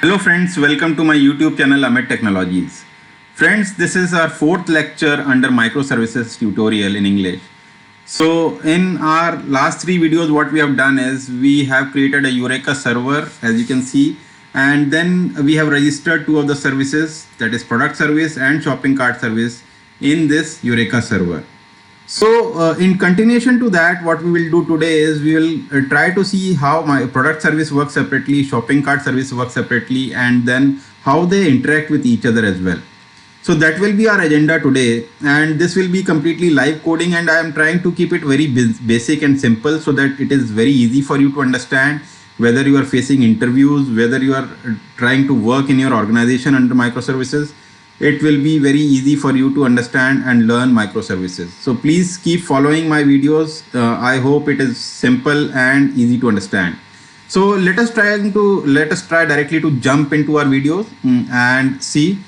Hello friends, welcome to my YouTube channel Amit Technologies. Friends, this is our fourth lecture under microservices tutorial in English. So in our last three videos, what we have done is we have created a Eureka server, as you can see, and then we have registered two of the services, that is product service and shopping cart service, in this Eureka server. So in continuation to that, what we will do today is we will try to see how my product service works separately, shopping cart service works separately, and then how they interact with each other as well. So that will be our agenda today, and this will be completely live coding, and I am trying to keep it very basic and simple so that it is very easy for you to understand, whether you are facing interviews, whether you are trying to work in your organization under microservices. It will be very easy for you to understand and learn microservices. So please keep following my videos. I hope it is simple and easy to understand. So let us try directly to jump into our videos and see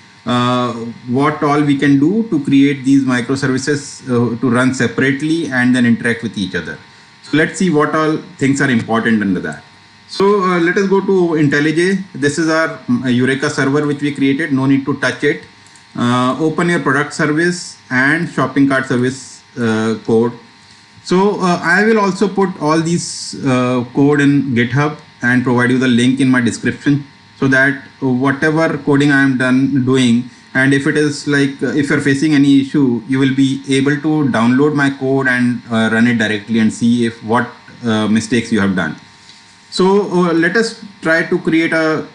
what all we can do to create these microservices to run separately and then interact with each other. So let's see what all things are important under that. So let us go to IntelliJ. This is our Eureka server which we created. No need to touch it. Open your product service and shopping cart service code. So I will also put all these code in GitHub and provide you the link in my description, so that whatever coding I am doing, and if it is like if you're facing any issue, you will be able to download my code and run it directly and see if what mistakes you have done. So let us try to create a,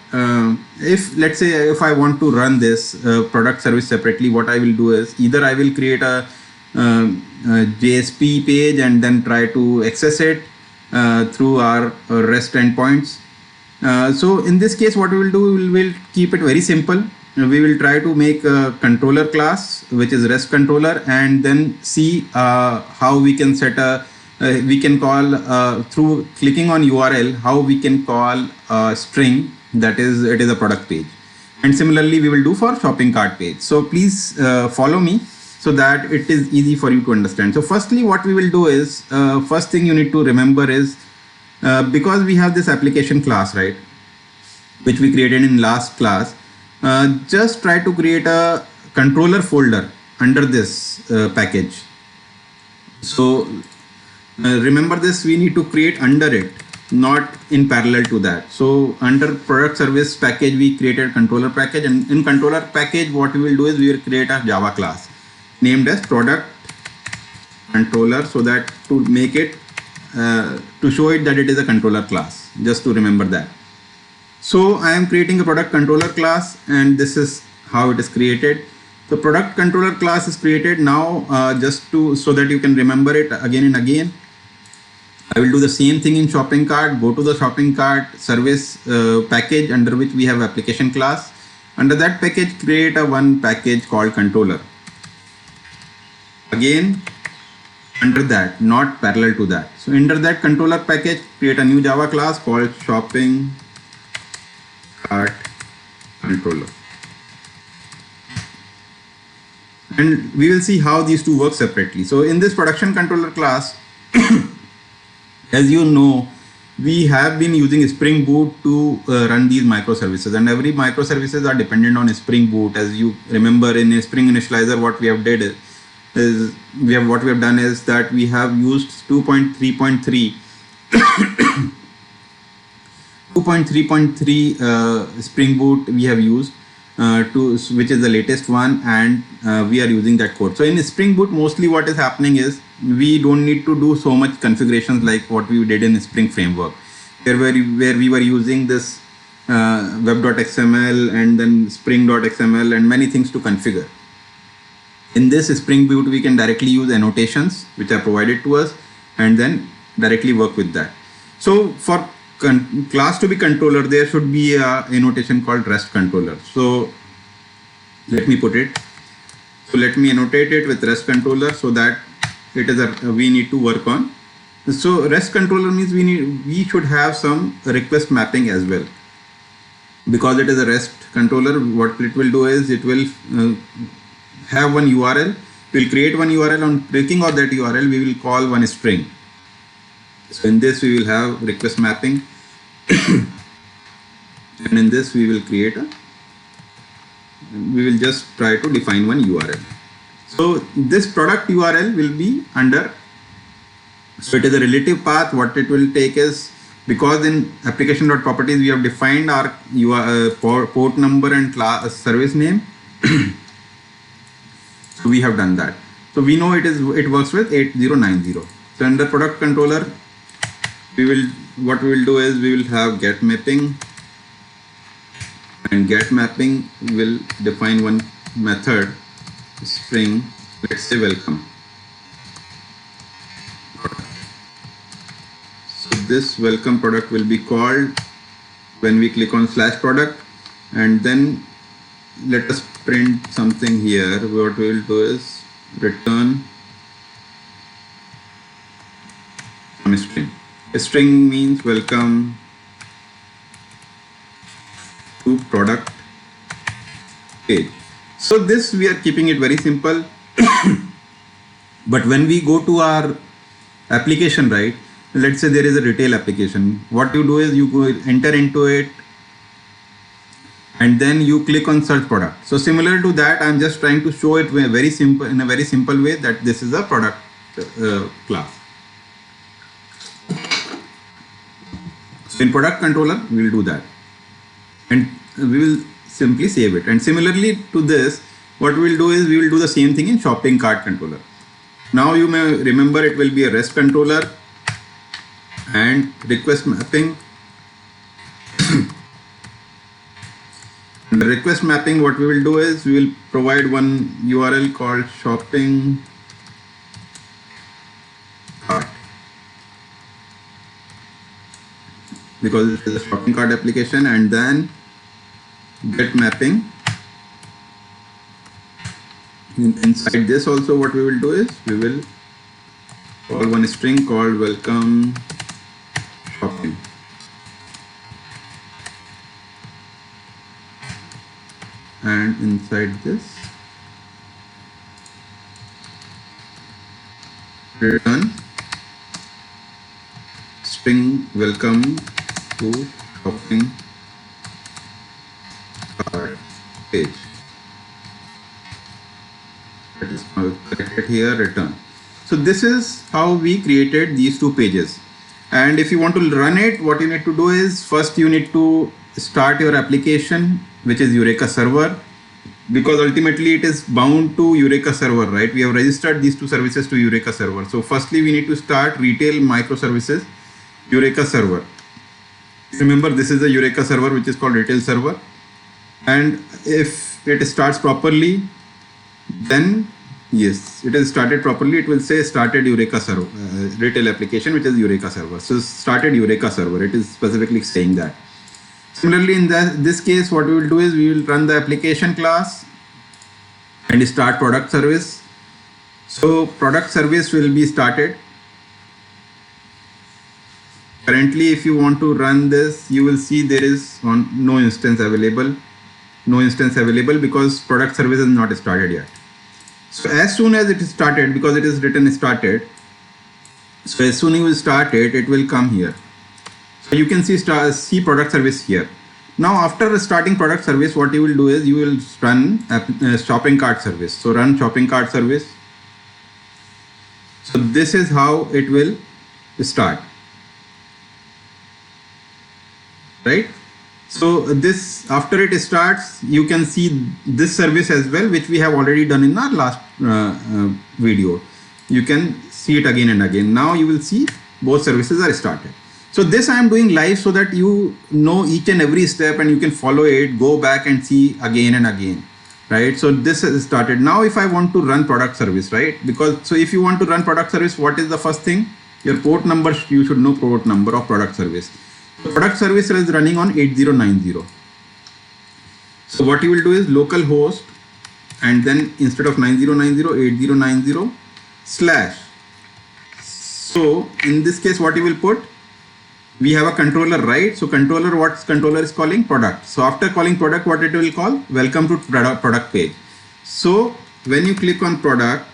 if let's say if I want to run this product service separately, what I will do is either I will create a JSP page and then try to access it through our REST endpoints. So in this case, what we will do, we will keep it very simple. We will try to make a controller class, which is REST controller, and then see how we can set a we can call through clicking on URL, how we can call a string, that is, it is a product page. And similarly, we will do for shopping cart page. So please follow me so that it is easy for you to understand. So firstly, what we will do is, first thing you need to remember is, because we have this application class, right, which we created in last class, just try to create a controller folder under this package. So remember this, we need to create under it, not in parallel to that. So under product service package, we created controller package, and in controller package, what we will do is we will create a Java class named as product controller, so that to make it, to show it that it is a controller class, just to remember that. So I am creating a product controller class, and this is how it is created. The product controller class is created now, just to so that you can remember it again and again. I will do the same thing in shopping cart. Go to the shopping cart service package under which we have application class. Under that package, create a one package called controller. Again, under that, not parallel to that. So under that controller package, create a new Java class called shopping cart controller. And we will see how these two work separately. So in this production controller class, as you know, we have been using Spring Boot to run these microservices, and every microservices are dependent on Spring Boot. As you remember, in a Spring Initializer, what we have did is we have done is that we have used 2.3.3 2.3.3 Spring Boot we have used which is the latest one, and we are using that code. So in Spring Boot, mostly what is happening is we don't need to do so much configurations like what we did in Spring Framework, where we were using this web.xml and then spring.xml and many things to configure. In this Spring Boot, we can directly use annotations which are provided to us and then directly work with that. So for class to be controller, there should be a annotation called REST controller. So let me put it. So let me annotate it with REST controller so that it is we need to work on. So REST controller means we should have some request mapping as well. Because it is a REST controller, what it will do is it will have one URL. We'll create one URL. On clicking on that URL, we will call one string. So in this, we will have request mapping. and in this we will just try to define one URL. So this product URL will be under, so it is a relative path. What it will take is, because in application.properties we have defined our port number and class service name. So we have done that. So we know it works with 8090. So under product controller, what we will do is we will have get mapping, and get mapping will define one method, string, let's say welcome. So this welcome product will be called when we click on /product, and then let us print something here. What we will do is return a string. A string means welcome to product page. So this we are keeping it very simple. But when we go to our application, right, let's say there is a retail application, what you do is you go enter into it and then you click on search product. So similar to that, I'm just trying to show it in a very simple way that this is a product class. So in product controller we will do that, and we will simply save it. And similarly to this, what we will do is we will do the same thing in shopping cart controller. Now you may remember it will be a REST controller and request mapping. In the request mapping, what we will do is we will provide one URL called shopping cart, because it is a shopping cart application, and then get mapping. Inside this also, what we will do is we will call one string called welcome shopping. And inside this, return string welcome to shopping cart page. That is corrected here, return. So this is how we created these two pages. And if you want to run it, what you need to do is first you need to start your application, which is Eureka server, because ultimately it is bound to Eureka server, right? We have registered these two services to Eureka server. So firstly, we need to start retail microservices Eureka server. Remember, this is a Eureka server which is called retail server. And if it starts properly, then yes, it is started properly. It will say started Eureka server, retail application, which is Eureka server. So started Eureka server. It is specifically saying that. Similarly, in this case, what we will do is we will run the application class and start product service. So product service will be started. Currently, if you want to run this, you will see there is no instance available. No instance available because product service is not started yet. So as soon as it is started, because it is written started, so as soon as you start it, it will come here. So you can see product service here. Now after starting product service, what you will do is you will run shopping cart service. So run shopping cart service. So this is how it will start, right? So this, after it starts, you can see this service as well, which we have already done in our last video. You can see it again and again. Now you will see both services are started. So this I am doing live so that you know each and every step and you can follow it, go back and see again and again, right? So this is started. Now if I want to run product service, right? Because so if you want to run product service, what is the first thing? Your port number, you should know port number of product service. So product service is running on 8090. So what you will do is localhost, and then instead of 9090, 8090 slash. So in this case, what you will put? We have a controller, right? So controller, what controller is calling? Product. So after calling product, what it will call? Welcome to product page. So when you click on product,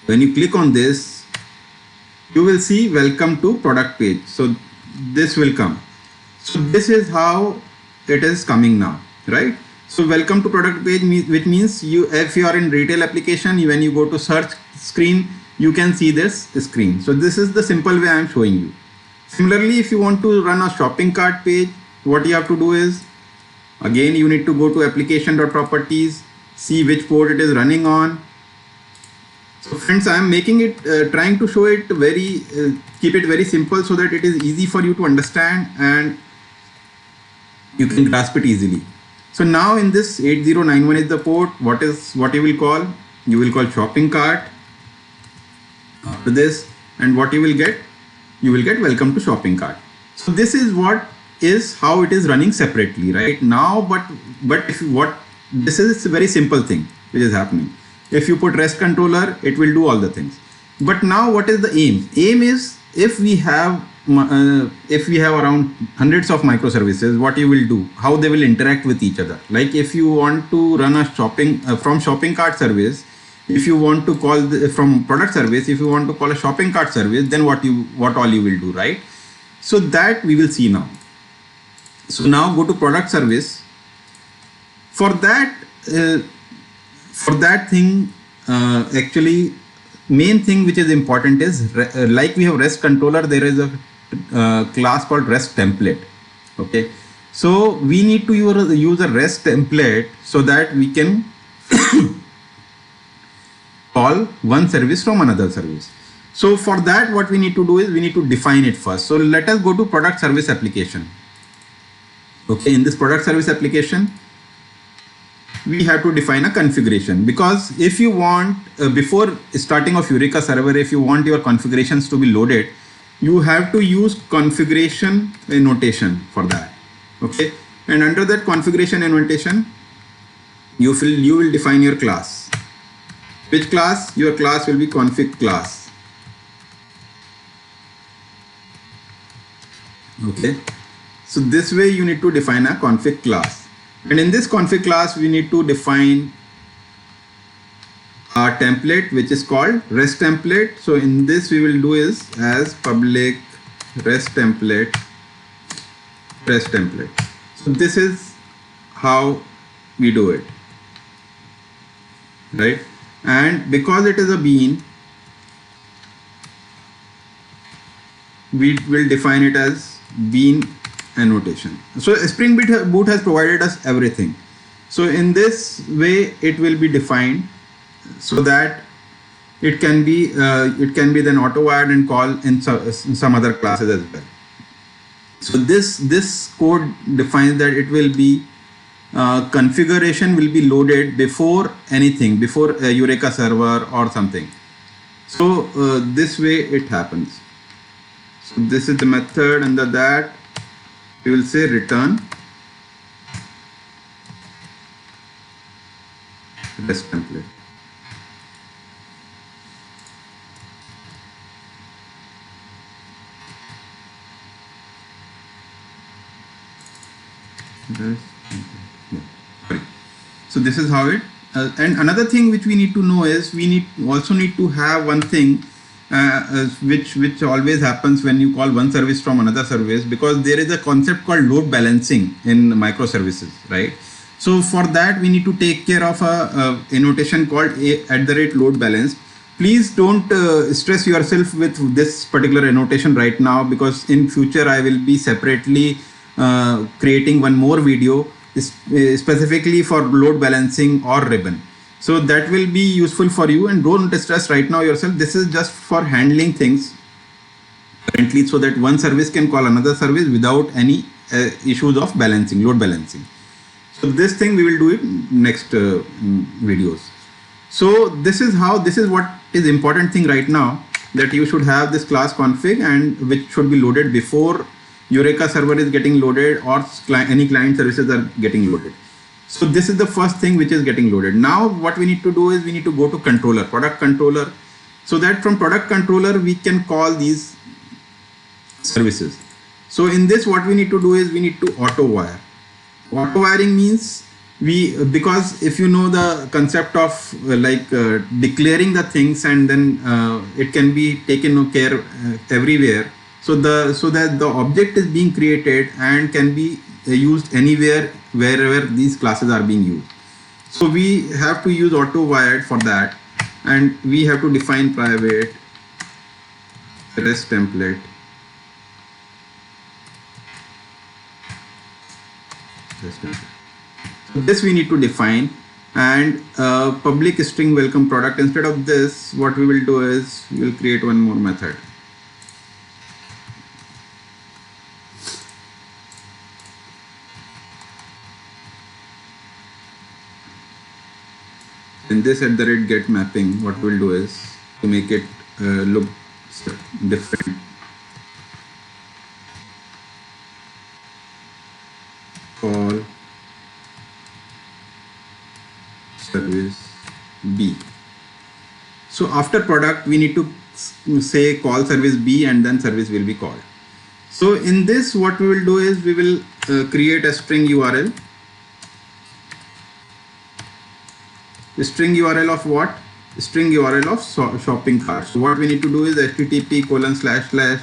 when you click on this, you will see welcome to product page. So this will come. So this is how it is coming now, right? So welcome to product page, which means if you are in retail application, when you go to search screen, you can see this screen. So this is the simple way I am showing you. Similarly, if you want to run a shopping cart page, what you have to do is, again, you need to go to application.properties, see which port it is running on. So friends, I am making it, trying to show it keep it very simple so that it is easy for you to understand and you can grasp it easily. So now in this 8091 is the port. What you will call? You will call shopping cart after this, and what you will get? You will get welcome to shopping cart. So this is how it is running separately right now. But this is a very simple thing which is happening. If you put REST controller, it will do all the things. But now what is the aim? Aim is if we have around hundreds of microservices, what you will do, how they will interact with each other. Like if you want to run a from shopping cart service, if you want to call from product service, if you want to call a shopping cart service, then what all you will do, right? So that we will see now. So now go to product service. For that thing, actually main thing which is important is like we have REST controller, there is a class called REST template. Okay, so we need to use a REST template so that we can call one service from another service. So for that, what we need to do is we need to define it first. So let us go to product service application. Okay, in this product service application, we have to define a configuration, because if you want before starting of Eureka server, if you want your configurations to be loaded, you have to use configuration annotation for that. Okay, and under that configuration annotation, you will define your class. Which class? Your class will be config class. Okay, so this way you need to define a config class. And in this config class, we need to define our template, which is called REST template. So in this, we will do is as public REST template. So this is how we do it, right? And because it is a bean, we will define it as bean annotation. So Spring Boot has provided us everything. So in this way, it will be defined so that it can be then auto add and call in some other classes as well. So this code defines that it will be configuration will be loaded before anything, before a Eureka server or something. So this way it happens. So this is the method. Under that, we will say return REST template. So this is how it. And another thing which we need to know is we also need to have one thing which always happens when you call one service from another service, because there is a concept called load balancing in microservices, right? So for that, we need to take care of a annotation called @load balance. Please don't stress yourself with this particular annotation right now, because in future I will be separately creating one more video specifically for load balancing or ribbon. So that will be useful for you, and don't stress right now yourself. This is just for handling things currently, so that one service can call another service without any issues of balancing, load balancing. So this thing we will do it next videos. So this is what is important thing right now, that you should have this class config, and which should be loaded before Eureka server is getting loaded or any client services are getting loaded. So this is the first thing which is getting loaded. Now what we need to do is we need to go to controller, product controller, so that from product controller we can call these services. So in this, what we need to do is we need to auto wire. Auto wiring means because if you know the concept of declaring the things, and then it can be taken care everywhere So that the object is being created and can be used anywhere wherever these classes are being used. So we have to use auto wired for that, and we have to define private REST template. So this we need to define, and public string welcome product. Instead of this, what we will do is we will create one more method. In this @get mapping, what we'll do is to make it look different. Call service B. So after product, we need to say call service B, and then service will be called. So in this, what we will do is we will create a string URL. The string URL of what? String URL of shopping cart. So what we need to do is http://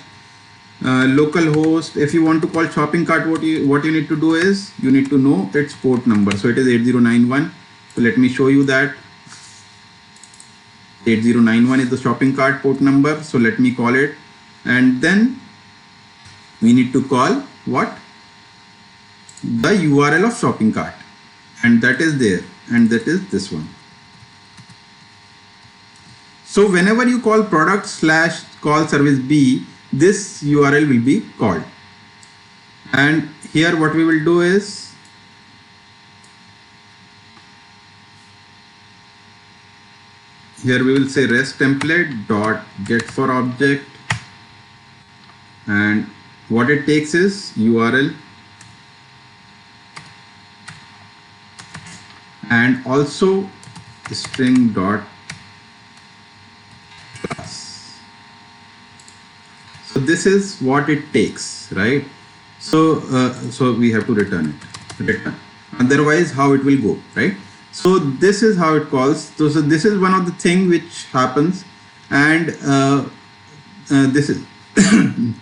localhost. If you want to call shopping cart, what you need to do is you need to know its port number. So it is 8091. So let me show you that. 8091 is the shopping cart port number. So let me call it, and then we need to call what? The URL of shopping cart, and that is there, and that is this one. So whenever you call product/call service B, this URL will be called. And here what we will do is here we will say REST template dot get for object, and what it takes is URL and also string dot class. So this is what it takes, right? So so we have to return it. Otherwise, how it will go, right? So this is how it calls. So this is one of the thing which happens, and this is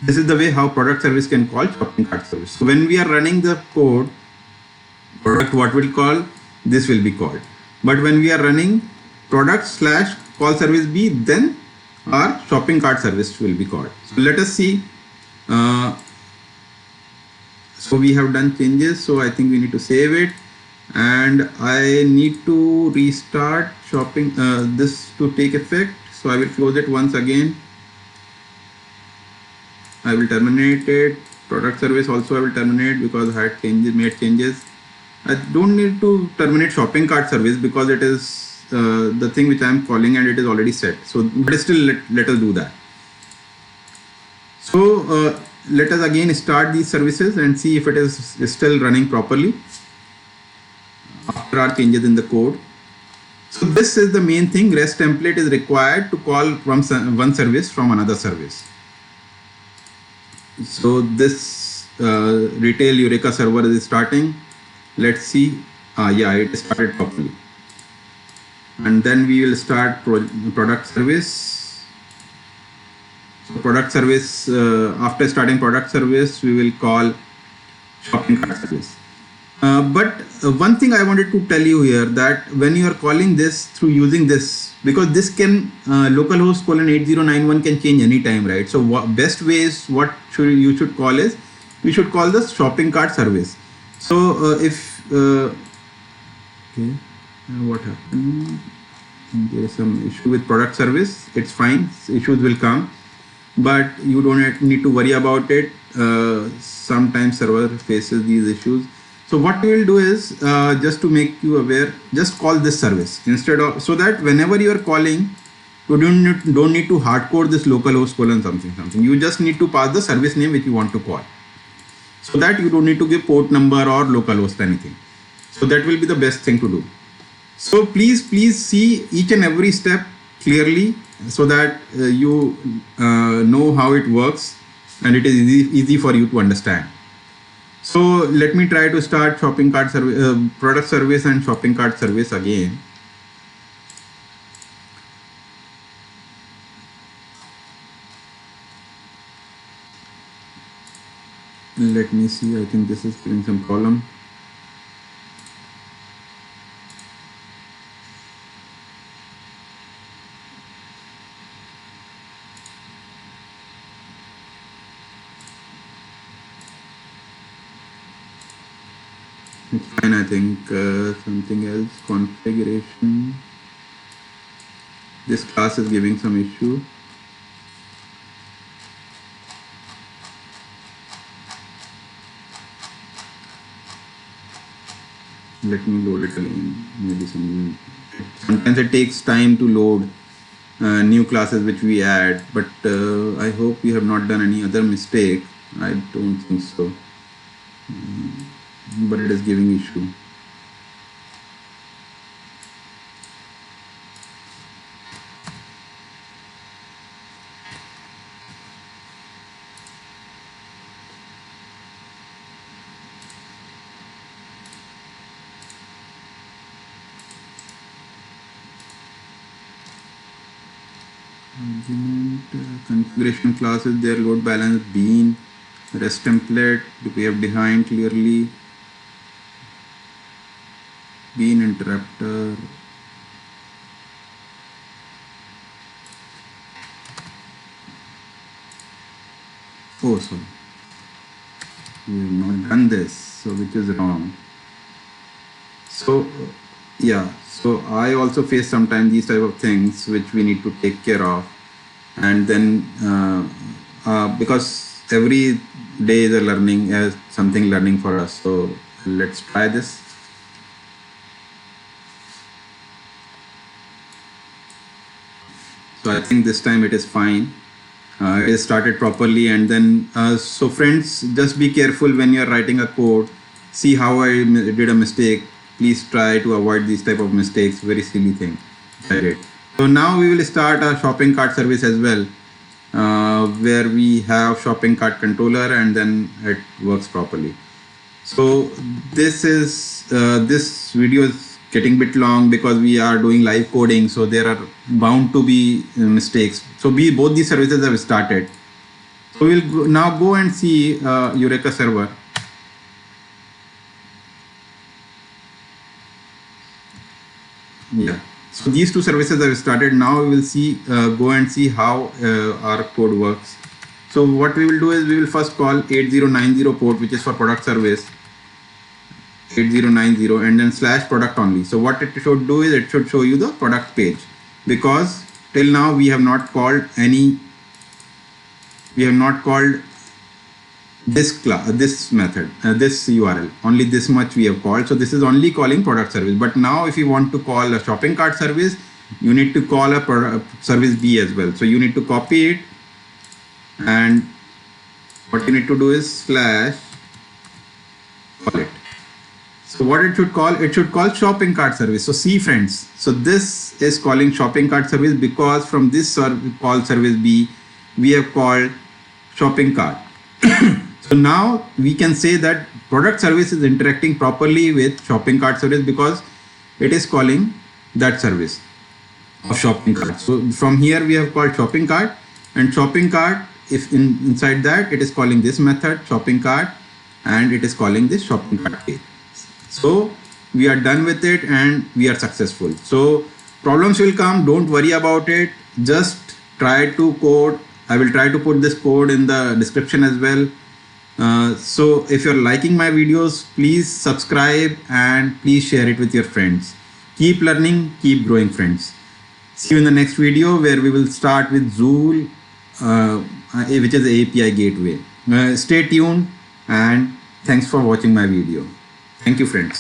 this is the way how product service can call shopping cart service. So when we are running the code, product what will call, this will be called. But when we are running product/call service B, then our shopping cart service will be called. So let us see. So we have done changes. So I think we need to save it, and I need to restart shopping this to take effect. So I will close it once again. I will terminate it. Product service also I will terminate because I had made changes. I don't need to terminate shopping cart service because it is the thing which I am calling, and it is already set. So but still let us do that. So let us again start these services and see if it is still running properly after our changes in the code. So this is the main thing. REST template is required to call from one service from another service. So this retail Eureka server is starting. Let's see. Yeah, it started properly. And then we will start product service. So product service, after starting product service, we will call shopping cart service. But one thing I wanted to tell you here, that when you are calling this through using this, because this can localhost :8091 can change anytime, right? So best way is what you should call is, we should call the shopping cart service. So if okay, what happened? There is some issue with product service. It's fine. Issues will come, but you don't need to worry about it. Sometimes server faces these issues. So what we will do is, just to make you aware, just call this service instead of, so that whenever you are calling, you don't need to hardcode this localhost : something. You just need to pass the service name which you want to call, so that you don't need to give port number or localhost anything. So that will be the best thing to do. So please see each and every step clearly, so that you know how it works, and it is easy for you to understand. So let me try to start shopping cart service, product service and shopping cart service again. let me see. I think this is giving some problem. It's fine, I think. Something else, configuration. This class is giving some issue. Let me load it again. Maybe sometimes it takes time to load new classes which we add, but I hope we have not done any other mistake. I don't think so. But it is giving issue. Argument, configuration classes, their load balance, bean, rest template, we have defined clearly, bean interrupter, oh sorry, we have not done this, so which is wrong. So yeah, so I also face sometimes these type of things which we need to take care of, and then because every day is a learning, something learning for us. So let's try this. So I think this time it is fine. It is started properly, and then so friends, just be careful when you are writing a code. See how I did a mistake. Please try to avoid these type of mistakes. Very silly thing I did. So now we will start a shopping cart service as well, where we have shopping cart controller, and then it works properly. So this is this video is getting a bit long because we are doing live coding, so there are bound to be mistakes. So both these services have started. So we'll now go and see Eureka server. Yeah, so these two services have started. Now we will see go and see how our code works. So what we will do is we will first call 8090 port, which is for product service, 8090, and then slash product only. So what it should do is it should show you the product page, because till now we have not called this method, this URL. Only this much we have called. So this is only calling product service. But now if you want to call a shopping cart service, you need to call a service B as well. So you need to copy it, and what you need to do is slash call it. So what it should call shopping cart service. So see friends, so this is calling shopping cart service because from this call service B, we have called shopping cart. So now we can say that product service is interacting properly with shopping cart service because it is calling that service of shopping cart. So from here we have called shopping cart, and shopping cart, if inside that it is calling this method shopping cart, and it is calling this shopping cart page. So we are done with it and we are successful. So problems will come, don't worry about it, just try to code. I will try to put this code in the description as well. So if you're liking my videos, please subscribe and please share it with your friends. Keep learning, keep growing friends. See you in the next video where we will start with Zool, which is the API gateway. Stay tuned and thanks for watching my video. Thank you friends.